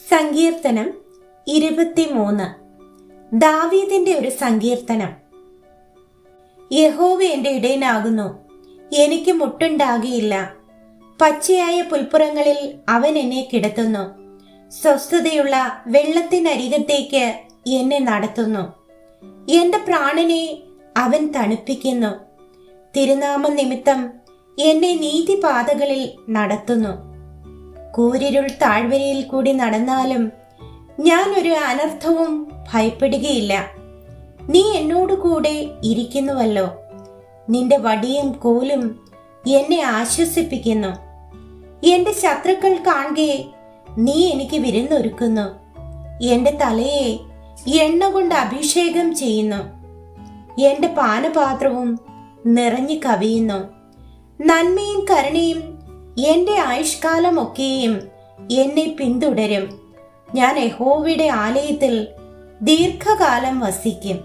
സങ്കീർത്തനം 23. ദാവീദിന്റെ ഒരു സങ്കീർത്തനം. യഹോവ എന്റെ ഇടയനാകുന്നു, എനിക്ക് മുട്ടുണ്ടാകുകയില്ല. പച്ചയായ പുൽപ്പുറങ്ങളിൽ അവൻ എന്നെ കിടത്തുന്നു. സ്വസ്ഥതയുള്ള വെള്ളത്തിനരികത്തേക്ക് എന്നെ നടത്തുന്നു. എന്റെ പ്രാണനെ അവൻ തണുപ്പിക്കുന്നു. തിരുനാമ നിമിത്തം എന്നെ നീതിപാതകളിൽ നടത്തുന്നു. കൂരിരുൾ താഴ്വരയിൽ കൂടി നടന്നാലും ഞാൻ ഒരു അനർത്ഥവും ഭയപ്പെടുകയില്ല. നീ എന്നോട് കൂടെ ഇരിക്കുന്നുവല്ലോ. നിന്റെ വടിയും കോലും എന്നെ ആശ്വസിപ്പിക്കുന്നു. എന്റെ ശത്രുക്കൾ കാണുകെ നീ എനിക്ക് വിരുന്നൊരുക്കുന്നു. എന്റെ തലയെ എണ്ണ കൊണ്ട് അഭിഷേകം ചെയ്യുന്നു. എന്റെ പാനപാത്രവും നിറഞ്ഞു കവിയുന്നു. നന്മയും കരുണയും എന്റെ ആയുഷ്കാലമൊക്കെയും എന്നെ പിന്തുടരും. ഞാൻ യഹോവയുടെ ആലയത്തിൽ ദീർഘകാലം വസിക്കും.